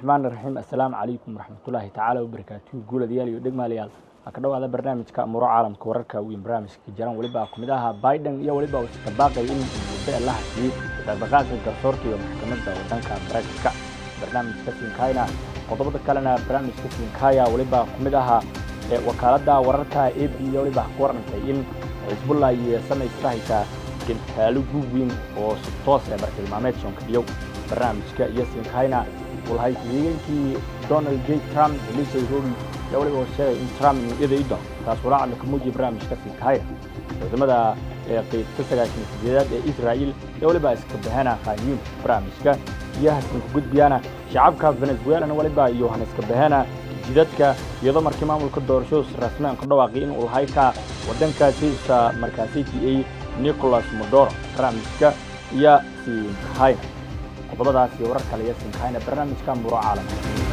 الرحمن الرحيم السلام عليكم ورحمة الله تعالى وبركاته قول ديالي ودق ماليال هكذا هذا برنامجka Arrimaha Caalamka wararka weyn barnaamijka jiran waliba kumidaha Biden iyo waliba uu ka baaqay in la hasiyo dhaqdhaqaaqa garsoorka iyo maxkamadda wadanka Mareykanka barnaamijka Sinkayna qodobada kalena barnaamijka Sinkaya waliba kumidaha wakaaladda wararka AB iyo waliba ku warantay in Hezbollah iyo sameystayta gantaalo weyn oo si toos ah bartilmaameedkan iyo barnaamijka iyo Sinkayna والهاي تيجي دونالد جي ترامب ليش يقولي لو اللي هو شيء إن ترامب يديده تاسورا على كموجي برامج كثير هاي إذا ماذا في تسعة جديدات إسرائيل لو اللي بس كبهنا خاينين برامج كا يهتم وجود بيانا شعب كا فنزويلا أنا ولا بقى يوهانس كبهنا جديدات كا يضمر كمان القدر شو رسميا قدر واقعين والهاي كا ودن كاسيس مركزي أي نيكولاس مودورو برامج كا يا في هاي qodobadaas iyo warar kale yeesan kahayna barnaamijka Arrimaha Caalamka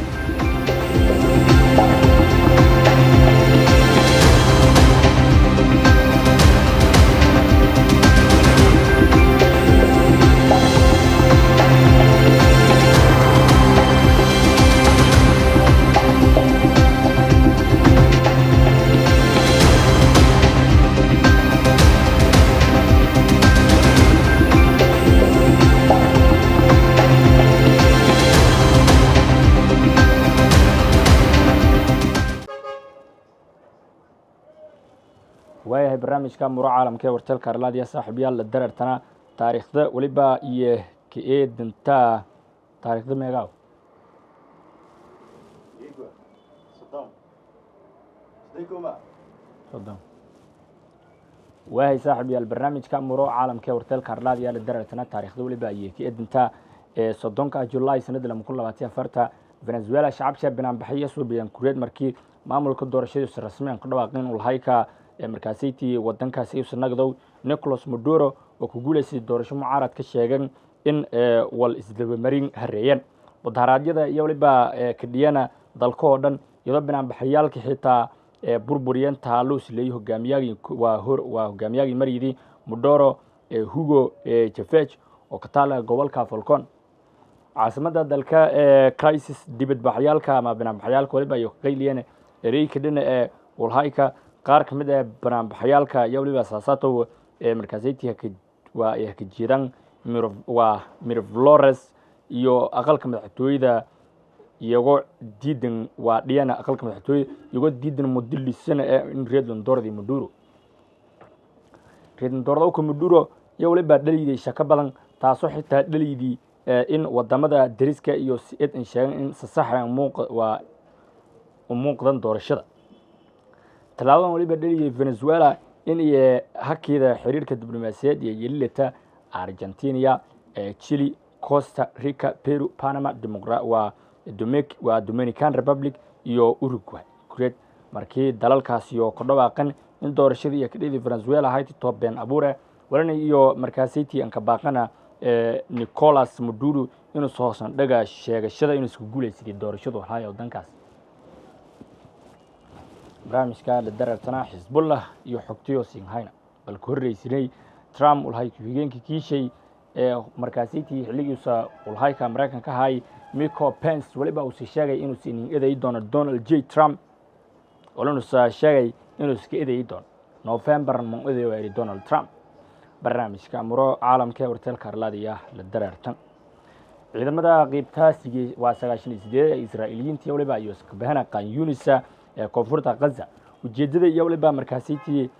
وهي برنامجka Arrimaha Caalamka Warteelka Arlaadi saaxiibayaal la darartana taariikhda waliba iyo keedinta taariikhda meegaw وهي saaxiibayaal barnaamijka Arrimaha Caalamka Warteelka Arlaadi la darartana taariikhda waliba iyo keedinta 30 July sanadda 2024 Venezuela shacabka banaanbaxay soo biyaan kureed markii maamulka doorashada rasmiyan ku dhawaaqeen uu hayka markaasiytii wadankaasi uu sanagdow Nicolas Maduro oo ku guuleystay doorasho mucaarad ka sheegan in wal isdaba marin hareeyeen wadaharaadiyada iyo waliba kadiyana dalka oo dhan iyadoo banaanbaxayaalka xitaa burburiyeen taaluus leeyahay hogaamiyagii mariyay Maduro Hugo Chavez oo ka taala gobolka Falcon caasimada dalka crisis dibadbaxyaalka ama banaanbaxyaalka waliba iyo qayliyeen ereykadina walhayka qaar kamid ah barnaamijyaalka iyo waliba asaasato markaasiytii waa ay ka jiraan Miraflores iyo aqalka madaxtooyada iyagoo diidan waa dhiyana aqalka madaxtooyada iyagoo diidan mudillisana in reedlan doordi Maduro iyo waliba dhaliday shaka badan taasoo xitaa dhaliday in wadamada dariska iyo siid in sheegan in saxan muuqdan doorashada talaaban waliba dhaliyay Venezuela in ay hakida xiriirka diblomaasiyadeed iyo yeelita Argentina, Chile, Costa Rica, Peru, Panama, Dominican Republic iyo Uruguay kureed markii dalalkaasi oo ku dhawaaqan in doorashadii ay ka dhigay Venezuela hay'ad top been abuure walana iyo markaasiytii an ka baaqana Nicolas Maduro inuu soo sandhaga sheegashada inuu isku guuleystay doorashadu hay'ad wadankaas barnaamijka la darartana Hezbollah iyo xogtiyo Sinkayna bal ku horeeyay Trump ulhay ku-xigeenkii kiishay markaasiytii xiligiisa ulhayka Mareykanka hay Mike Pence waliba uu sheegay inuu siin eeday Donald J Trump walana sheegay inuu iska eeday November eeday Donald Trump barnaamijka Arrimaha Caalamka Warteelka Arlaadi la darartan ciidamada qaybtaasi waa 98 Israa'iiliyiinta waliba iyo iska bahana qaanyunisa koonfurta Gaza ujeedada iyo waliba markaasiytii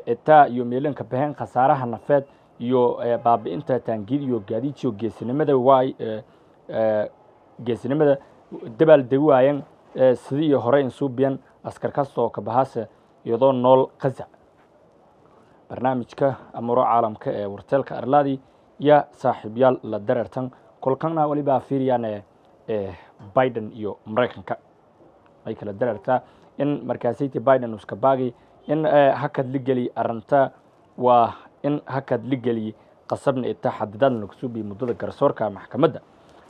eta iyo meelanka bahan khasaaraha nafeed iyo baabi'inta taangid iyo gaadiidyo geesinimada dabal dawaayan sidii hore in suubiyan askar kasto ka bahasa iyadoo nool Gaza barnaamijka Arrimaha Caalamka Warteelka Arlaadi ya saaxiibayaal la darartan kolkana waliba fiiriyaan Biden iyo Mareykanka ay kala dararta in markaasiytii Biden iska baagay in hakad ligeli aranta waa in hakad ligeli qasabna inta xadidan lagu soo biyo muddada garsoorka maxkamadda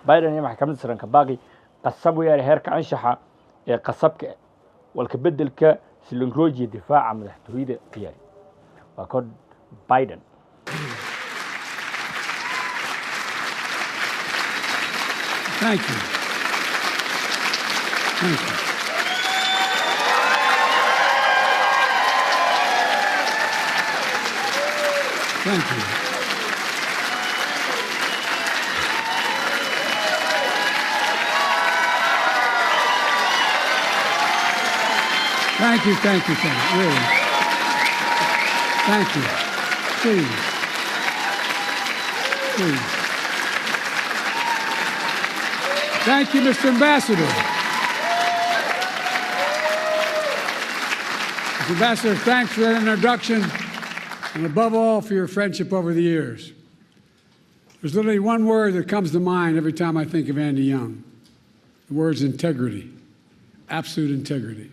Biden iyo maxkamadda saranka baagay qasab weeyar heerka anshaxa qasabka walka bedelka silin rooji difaaca madaxtooyada qiyaari waa kod Biden Thank you. Thank you. Thank you. Thank you, thank you, thank you, really. Thank you. Please. Please. Thank you, Mr. Ambassador. Mr. Ambassador, thanks for that introduction, and above all, for your friendship over the years. There's literally one word that comes to mind every time I think of Andy Young. The word's integrity, absolute integrity.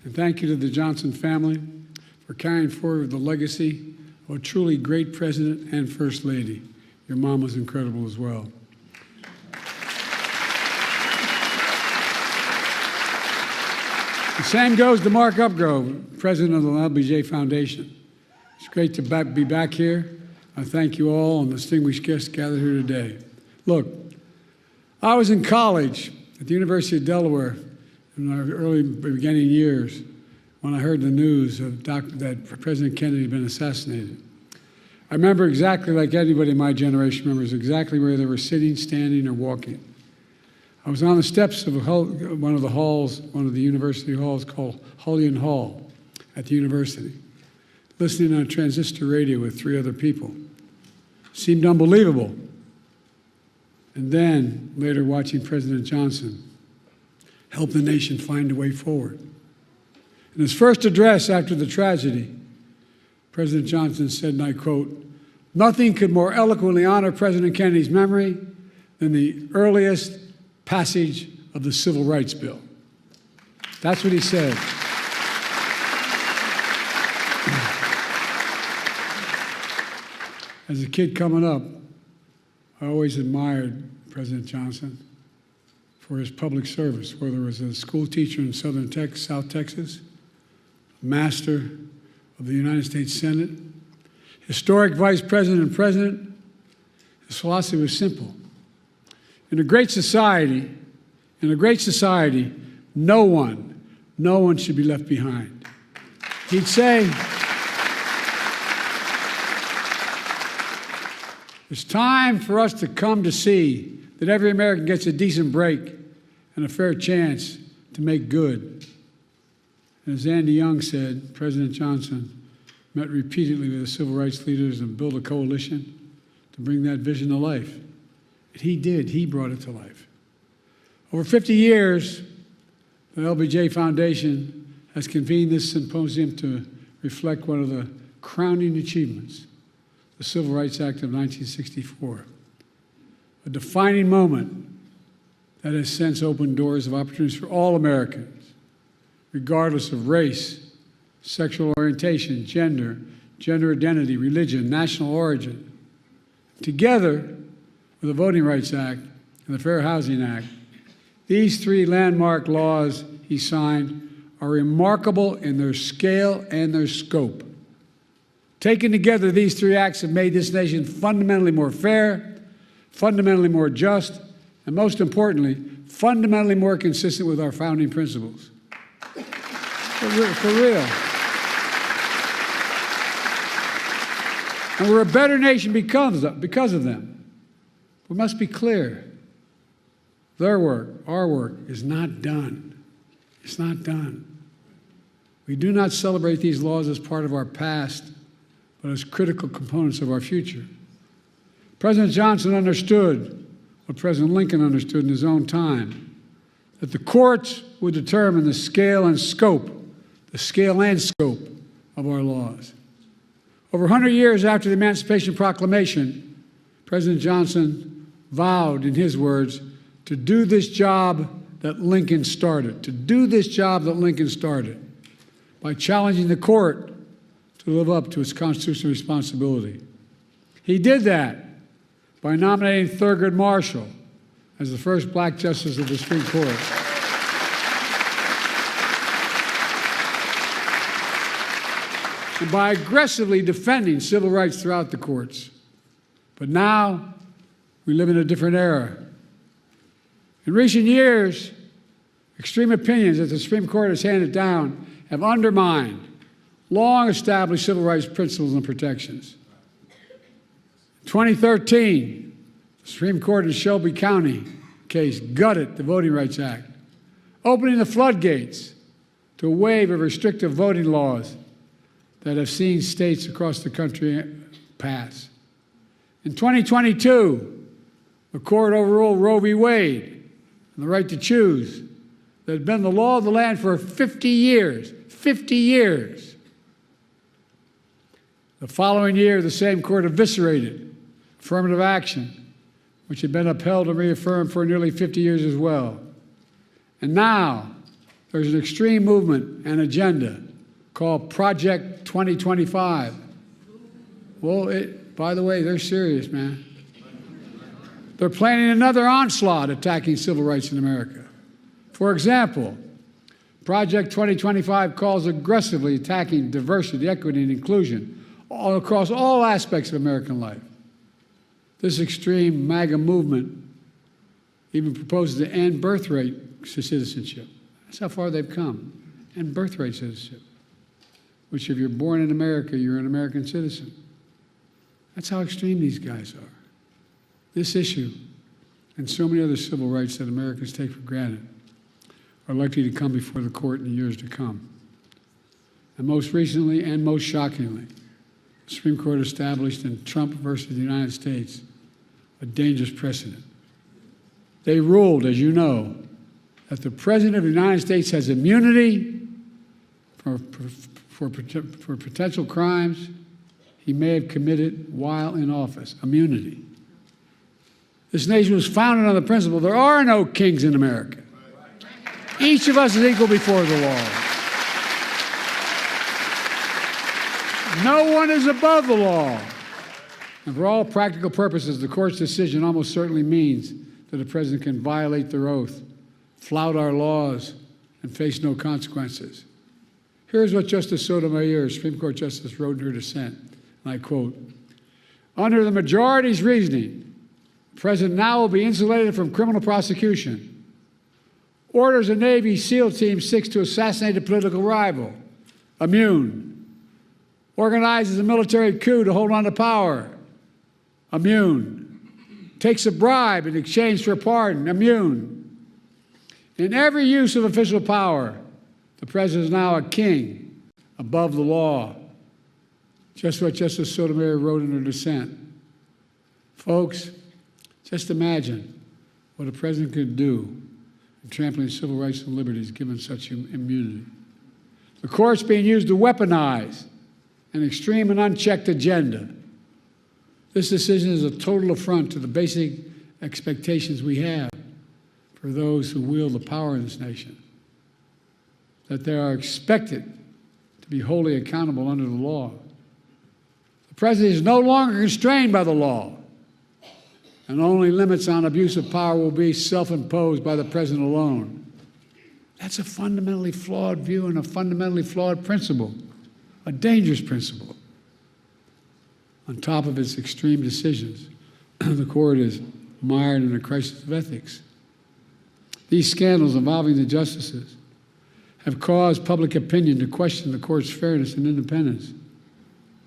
And thank you to the Johnson family for carrying forward the legacy of a truly great president and first lady. Your mom was incredible as well. The same goes to Mark Upgrove, president of the LBJ Foundation. It's great to be back here. I thank you all and distinguished guests gathered here today. Look, I was in college at the University of Delaware in our early beginning years when I heard the news of that President Kennedy had been assassinated. I remember exactly like anybody in my generation remembers exactly where they were sitting, standing, or walking. I was on the steps of one of the university halls called Hullion Hall at the university, listening on a transistor radio with 3 other people. Seemed unbelievable. And then, later watching President Johnson help the nation find a way forward. In his first address after the tragedy, President Johnson said, and I quote, "Nothing could more eloquently honor President Kennedy's memory than the earliest passage of the Civil Rights Bill." That's what he said. As a kid coming up, I always admired President Johnson for his public service, whether it was a school teacher in South Texas, master of the United States Senate, historic vice president and president. His philosophy was simple. In a great society, no one should be left behind. He'd say, it's time for us to come to see that every American gets a decent break and a fair chance to make good. And as Andy Young said, President Johnson met repeatedly with the civil rights leaders and built a coalition to bring that vision to life. And he did. He brought it to life. Over 50 years, the LBJ Foundation has convened this symposium to reflect one of the crowning achievements, the Civil Rights Act of 1964, a defining moment that has since opened doors of opportunities for all Americans, regardless of race, sexual orientation, gender identity, religion, national origin. Together with the Voting Rights Act and the Fair Housing Act, these 3 landmark laws he signed are remarkable in their scale and their scope. Taken together, these 3 acts have made this nation fundamentally more fair, fundamentally more just, and most importantly, fundamentally more consistent with our founding principles. For real. And we're a better nation because of them. We must be clear. Their work, our work, is not done. It's not done. We do not celebrate these laws as part of our past, but as critical components of our future. President Johnson understood what President Lincoln understood in his own time, that the courts would determine the scale and scope of our laws. Over 100 years after the Emancipation Proclamation, President Johnson vowed, in his words, to do this job that Lincoln started, by challenging the court to live up to its constitutional responsibility. He did that by nominating Thurgood Marshall as the first black justice of the Supreme Court. And by aggressively defending civil rights throughout the courts. But now, we live in a different era. In recent years, Extreme opinions that the Supreme Court has handed down have undermined long-established civil rights principles and protections. In 2013, the Supreme Court in Shelby County case gutted the Voting Rights Act, opening the floodgates to a wave of restrictive voting laws that have seen states across the country pass. In 2022, the court overruled Roe v. Wade and the right to choose that had been the law of the land for 50 years. 50 years. The following year, the same court eviscerated affirmative action, which had been upheld and reaffirmed for nearly 50 years as well. And now, there's an extreme movement and agenda called Project 2025. Well, by the way, they're serious, man. They're planning another onslaught attacking civil rights in America. For example, Project 2025 calls aggressively attacking diversity, equity, and inclusion across all aspects of American life. This extreme MAGA movement even proposes to end birthright citizenship. That's how far they've come. End birthright citizenship, which if you're born in America, you're an American citizen. That's how extreme these guys are. This issue and so many other civil rights that Americans take for granted are likely to come before the court in the years to come. And most recently and most shockingly, the Supreme Court established in Trump versus the United States a dangerous precedent. They ruled, as you know, that the President of the United States has immunity for potential crimes he may have committed while in office. Immunity. This nation was founded on the principle there are no kings in America. Each of us is equal before the law. No one is above the law. And for all practical purposes, the court's decision almost certainly means that a president can violate their oath, flout our laws, and face no consequences. Here's what Justice Sotomayor, Supreme Court Justice, wrote in her dissent, and I quote, "Under the majority's reasoning, the president now will be insulated from criminal prosecution, orders a Navy SEAL Team 6 to assassinate a political rival, immune, organizes a military coup to hold on to power, immune, takes a bribe in exchange for a pardon, immune. In every use of official power, the president is now a king above the law." Just what Justice Sotomayor wrote in her dissent. Folks, just imagine what a president could do in trampling civil rights and liberties given such immunity. The court's being used to weaponize an extreme and unchecked agenda. This decision is a total affront to the basic expectations we have for those who wield the power in this nation, that they are expected to be wholly accountable under the law. The president is no longer constrained by the law, and only limits on abuse of power will be self-imposed by the president alone. That's a fundamentally flawed view and a fundamentally flawed principle, a dangerous principle. On top of its extreme decisions, the court is mired in a crisis of ethics. These scandals involving the justices have caused public opinion to question the court's fairness and independence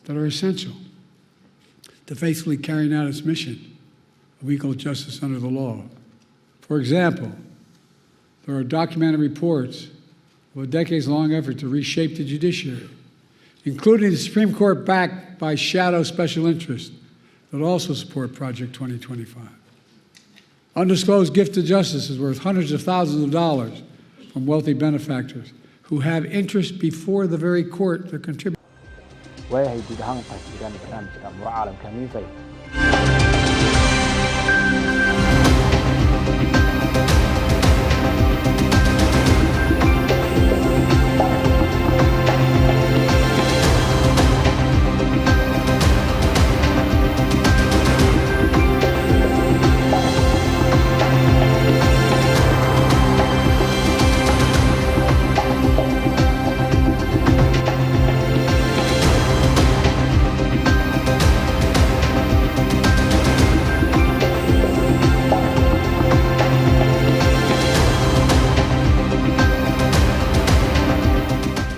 that are essential to faithfully carrying out its mission of equal justice under the law. For example, there are documented reports of a decades-long effort to reshape the judiciary, including the Supreme Court backed by shadow special interests that also support Project 2025. Undisclosed gift to justice is worth hundreds of thousands of dollars from wealthy benefactors who have interest before the very court that contribute. waayahay guud ahaan waxaa jiraan barnaamijka Arrimaha Caalamka